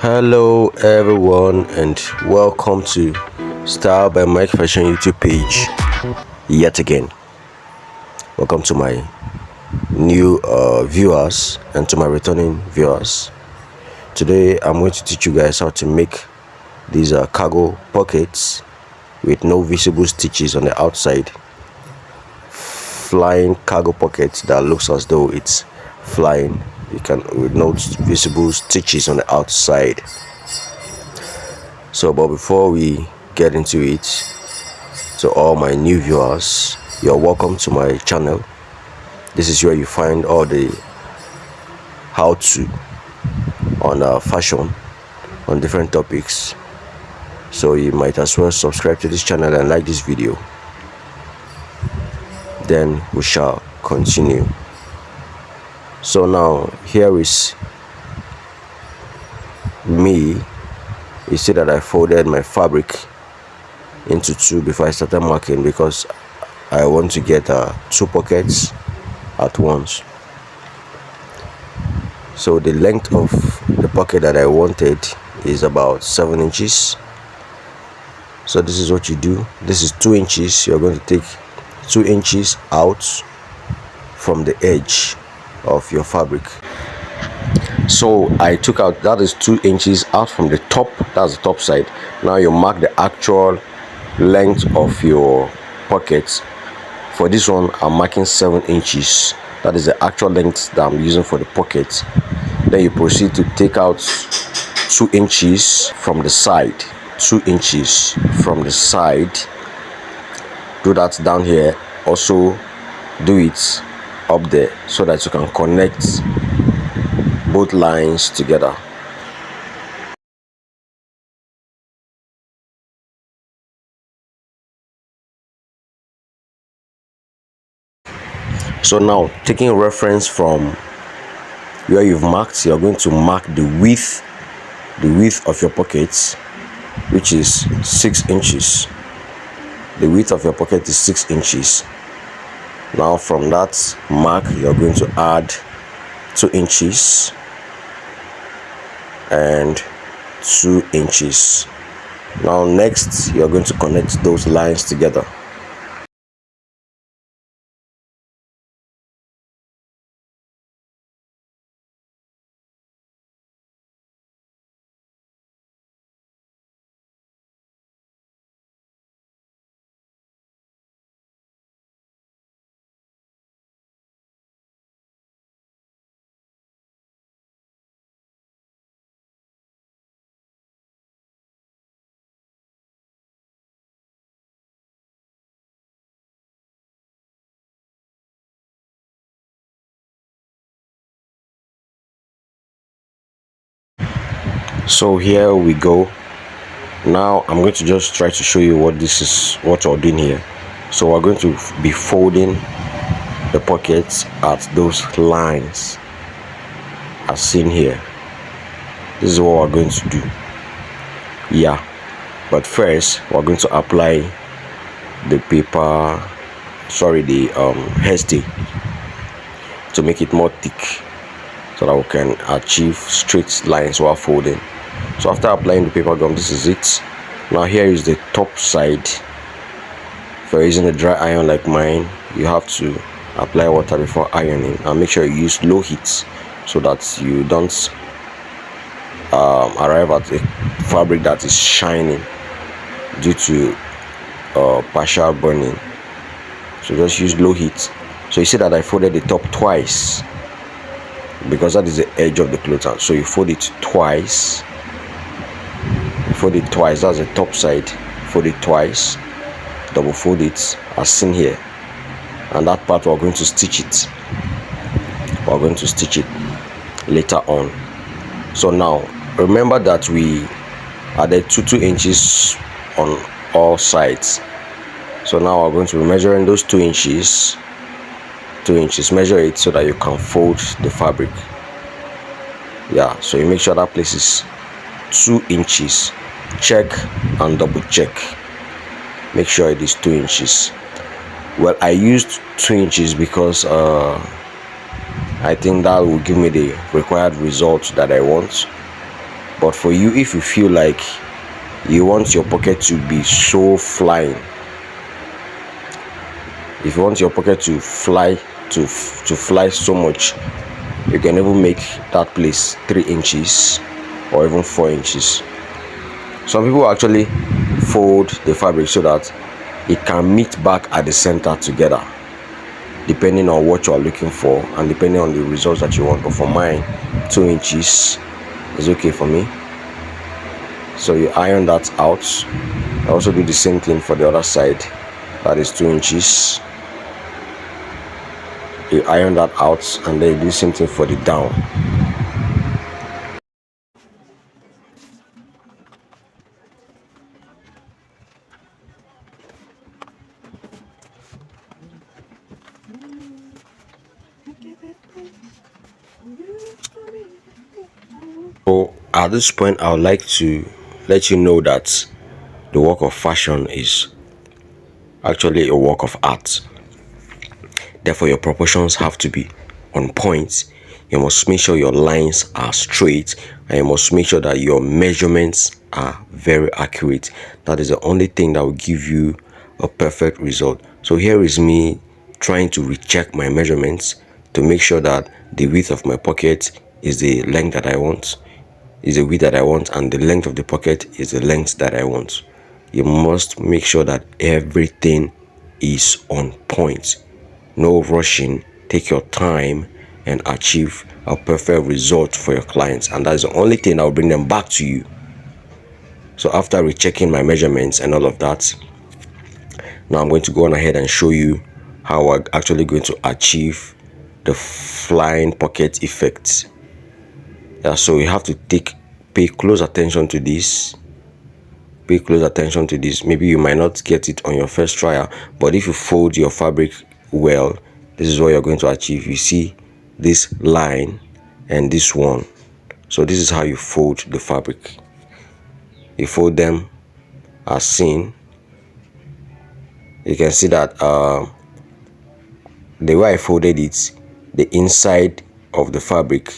Hello everyone and welcome to Style by Mike Fashion YouTube page yet again. Welcome to my new viewers and to my returning viewers. Today I'm going to teach you guys how to make these cargo pockets with no visible stitches on the outside. Flying cargo pockets that looks as though it's flying, with no visible stitches on the outside. But before we get into it, to all my new viewers, you're welcome to my channel. This is where you find all the how-to on fashion on different topics. So you might as well subscribe to this channel and like this video. Then we shall continue. So now here is me. You see that I folded my fabric into two before I started marking, because I want to get two pockets at once. So the length of the pocket that I wanted is about 7 inches. So this is what you do. This is 2 inches. You're going to take 2 inches out from the edge of your fabric. So I took out, that is 2 inches out from the top. That's the top side. Now you mark the actual length of your pockets. For this one I'm marking 7 inches. That is the actual length that I'm using for the pocket. Then you proceed to take out 2 inches from the side. 2 inches from the side. Do that down here. Also do it up there so that you can connect both lines together. So now, taking reference from where you've marked, you're going to mark the width of your pockets, which is 6 inches. The width of your pocket is 6 inches. Now from that mark, you're going to add 2 inches and 2 inches. Now next, you're going to connect those lines together. So here we go. Now I'm going to just try to show you what we're doing here. So we're going to be folding the pockets at those lines as seen here. This is what we're going to do. Yeah, but first we're going to apply the hairstay to make it more thick, so that we can achieve straight lines while folding. So after applying the paper gum, this is it. Now here is the top side. If you're using a dry iron like mine, you have to apply water before ironing, and make sure you use low heat so that you don't arrive at a fabric that is shining due to partial burning. So just use low heat. So you see that I folded the top twice, because that is the edge of the cloth. So you fold it twice. That's the top side. Fold it twice, double fold it as seen here, and that part we're going to stitch it. We're going to stitch it later on. So now remember that we added 2 inches on all sides. So now we're going to be measuring those 2 inches. 2 inches, measure it so that you can fold the fabric. Yeah, so you make sure that place is 2 inches. Check and double check. Make sure it is 2 inches. Well, I used 2 inches because I think that will give me the required result that I want. But for you, if you feel like you want your pocket to be so flying, if you want your pocket to fly so much, you can even make that place 3 inches or even 4 inches. Some people actually fold the fabric so that it can meet back at the center together, depending on what you are looking for and depending on the results that you want. But for mine, 2 inches is okay for me. So you iron that out. I also do the same thing for the other side, that is 2 inches. You iron that out, and then you do the same thing for the down. So at this point, I would like to let you know that the work of fashion is actually a work of art. Therefore, your proportions have to be on point. You must make sure your lines are straight, and you must make sure that your measurements are very accurate. That is the only thing that will give you a perfect result. So here is me trying to recheck my measurements to make sure that the width of my pocket is the length that I want, is the width that I want, and the length of the pocket is the length that I want. You must make sure that everything is on point. No rushing. Take your time and achieve a perfect result for your clients, and that is the only thing that will bring them back to you. So after rechecking my measurements and all of that, now I'm going to go on ahead and show you how we're actually going to achieve the flying pocket effect. So you have to pay close attention to this. Pay close attention to this. Maybe you might not get it on your first trial, but if you fold your fabric well, this is what you're going to achieve. You see this line and this one. So this is how you fold the fabric. You fold them as seen. You can see that the way I folded it, the inside of the fabric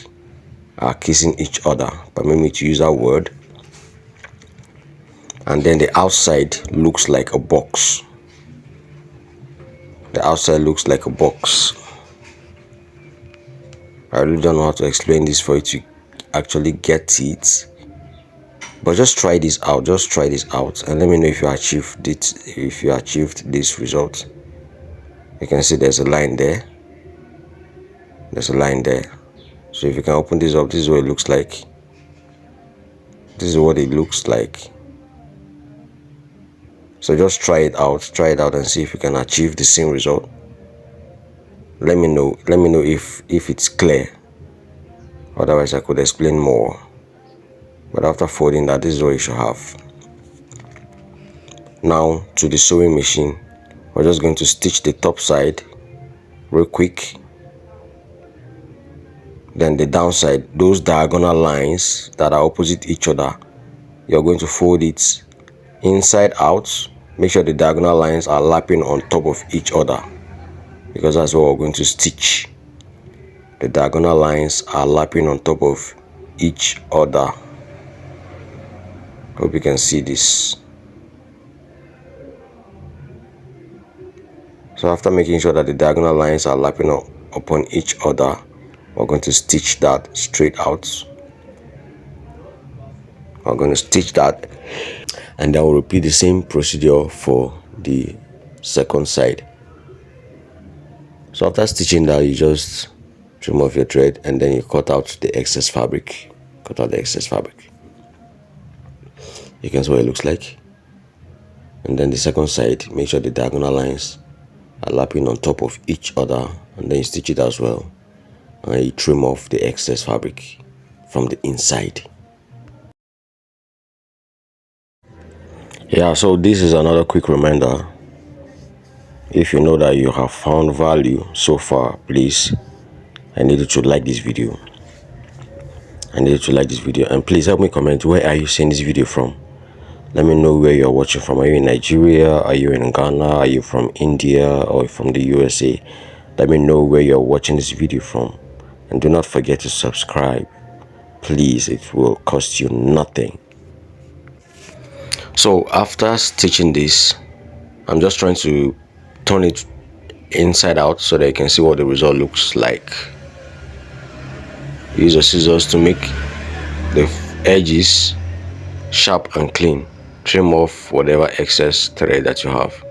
are kissing each other. Permit me to use that word. And then the outside looks like a box. The outside looks like a box. I really don't know how to explain this for you to actually get it. But just try this out. Just try this out and let me know if you achieved it. If you achieved this result. You can see there's a line there. There's a line there. So if you can open this up, this is what it looks like. This is what it looks like. So just try it out and see if you can achieve the same result. Let me know if it's clear. Otherwise I could explain more. But after folding that, this is what you should have. Now to the sewing machine, we're just going to stitch the top side real quick. Then the downside, those diagonal lines that are opposite each other, you're going to fold it inside out. Make sure the diagonal lines are lapping on top of each other, because that's what we're going to stitch. The diagonal lines are lapping on top of each other. Hope you can see this. So after making sure that the diagonal lines are lapping upon each other, we're going to stitch that straight out. We're going to stitch that, and then we'll repeat the same procedure for the second side. So after stitching that, you just trim off your thread and then you cut out the excess fabric. You can see what it looks like. And then the second side, make sure the diagonal lines are lapping on top of each other, and then you stitch it as well, and you trim off the excess fabric from the inside. Yeah, so this is another quick reminder. If you know that you have found value so far, please, I need you to like this video. And please help me comment, where are you seeing this video from? Let me know where you're watching from. Are you in Nigeria? Are you in Ghana? Are you from India or from the USA? Let me know where you're watching this video from. And do not forget to subscribe. please, it will cost you nothing. So after stitching this, I'm just trying to turn it inside out so that you can see what the result looks like. Use your scissors to make the edges sharp and clean. Trim off whatever excess thread that you have.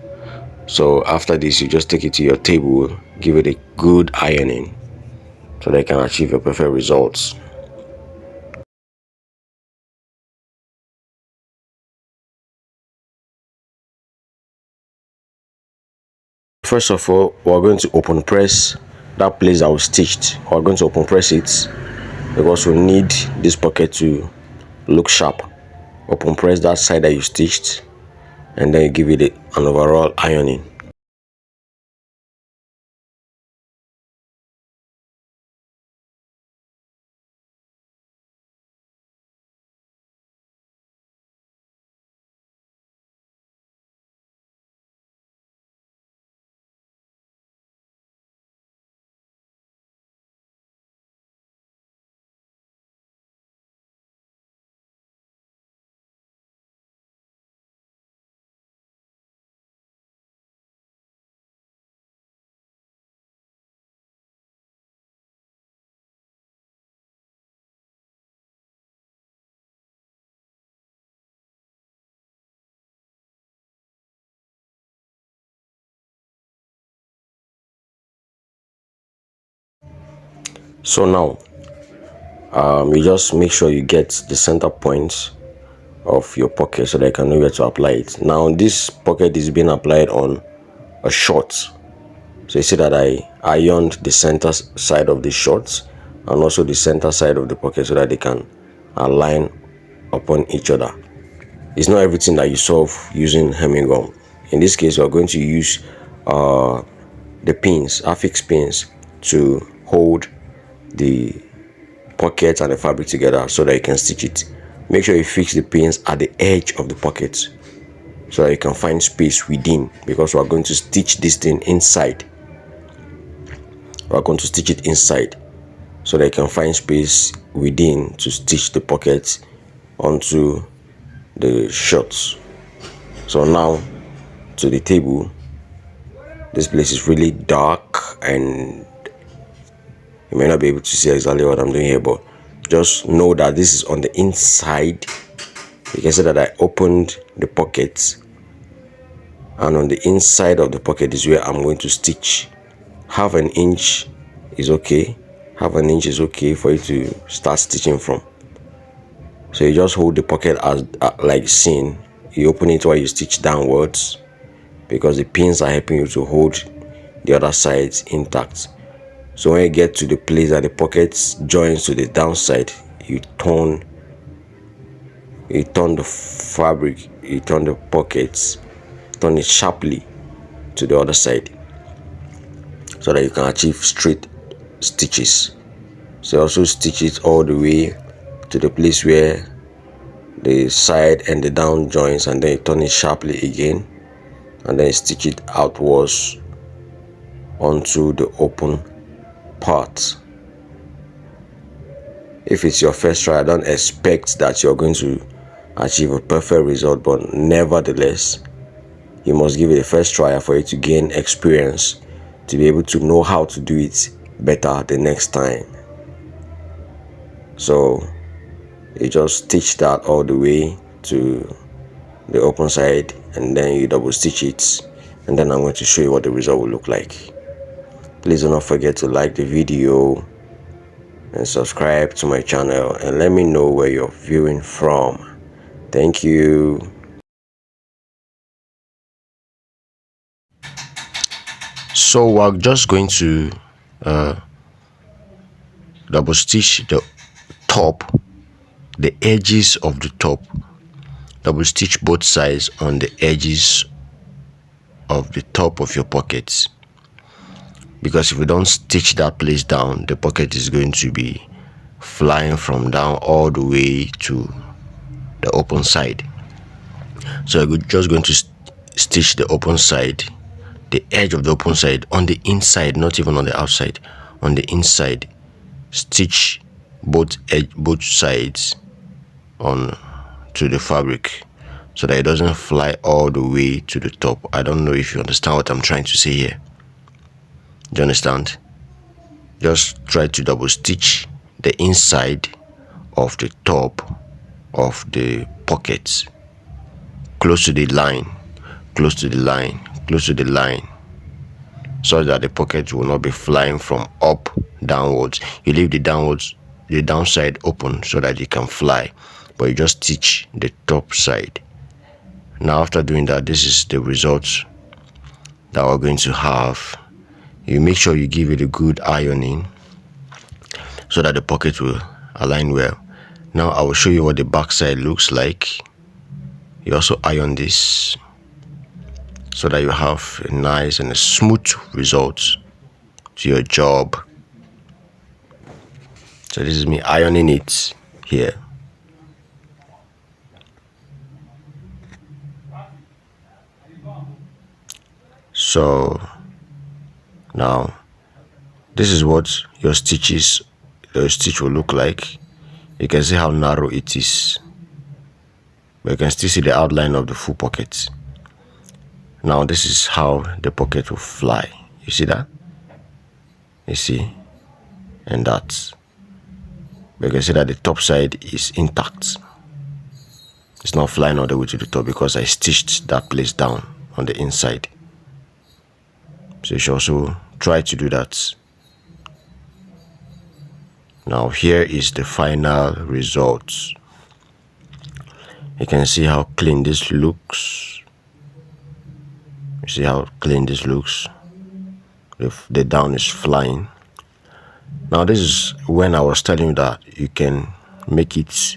So after this, you just take it to your table, give it a good ironing so that you can achieve your perfect results. First of all, we're going to open press that place that was stitched. We're going to open press it because we need this pocket to look sharp. Open press that side that you stitched, and then you give it an overall ironing. So now you just make sure you get the center point of your pocket so that you can know where to apply it. Now this pocket is being applied on a short, so you see that I ironed the center side of the shorts and also the center side of the pocket so that they can align upon each other. It's not everything that you solve using hemming gum. In this case, we're going to use the pins, affix pins, to hold the pocket and the fabric together so that you can stitch it. Make sure you fix the pins at the edge of the pocket so that you can find space within, because we're going to stitch this thing inside. We're going to stitch it inside so that you can find space within to stitch the pocket onto the shorts. So now to the table. This place is really dark and you may not be able to see exactly what I'm doing here, but just know that this is on the inside. You can see that I opened the pocket, and on the inside of the pocket is where I'm going to stitch. Half an inch is okay. Half an inch is okay for you to start stitching from. So you just hold the pocket as like seen. You open it while you stitch downwards, because the pins are helping you to hold the other sides intact. So when you get to the place that the pocket joins to the downside, you turn the fabric, you turn the pockets, turn it sharply to the other side so that you can achieve straight stitches. So also stitch it all the way to the place where the side and the down joins, and then you turn it sharply again, and then stitch it outwards onto the open part. If it's your first try, I don't expect that you're going to achieve a perfect result, but nevertheless, you must give it a first try for you to gain experience, to be able to know how to do it better the next time. So you just stitch that all the way to the open side, and then you double stitch it, and then I'm going to show you what the result will look like. Please do not forget to like the video and subscribe to my channel, and let me know where you're viewing from. Thank you. So we're just going to double stitch the top, the edges of the top, double stitch both sides on the edges of the top of your pockets, because if we don't stitch that place down, the pocket is going to be flying from down all the way to the open side. So we're just going to stitch the open side, the edge of the open side on the inside, not even on the outside, on the inside. Stitch both sides on to the fabric so that it doesn't fly all the way to the top. I don't know if you understand what I'm trying to say here. Do you understand? Just try to double stitch the inside of the top of the pockets close to the line, close to the line, close to the line, so that the pocket will not be flying from up downwards. You leave the downside open so that it can fly, but you just stitch the top side. Now after doing that, this is the results that we're going to have. You make sure you give it a good ironing so that the pocket will align well. Now I will show you what the back side looks like. You also iron this so that you have a nice and a smooth result to your job. So this is me ironing it here. So now this is what your stitch will look like. You can see how narrow it is, but you can still see the outline of the full pocket. Now this is how the pocket will fly. You see that? You see? And that. But you can see that the top side is intact. It's not flying all the way to the top because I stitched that place down on the inside. So you should also try to do that. Now here is the final result. You can see how clean this looks. You see how clean this looks. The down is flying. Now this is when I was telling you that you can make it,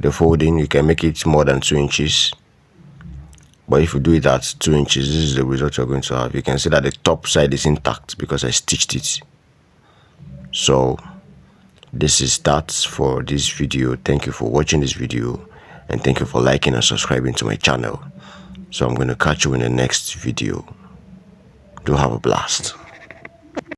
the folding, you can make it more than 2 inches. But if you do it at 2 inches, this is the result you're going to have. You can see that the top side is intact because I stitched it. So this is that for this video. Thank you for watching this video, and thank you for liking and subscribing to my channel. So I'm going to catch you in the next video. Do have a blast.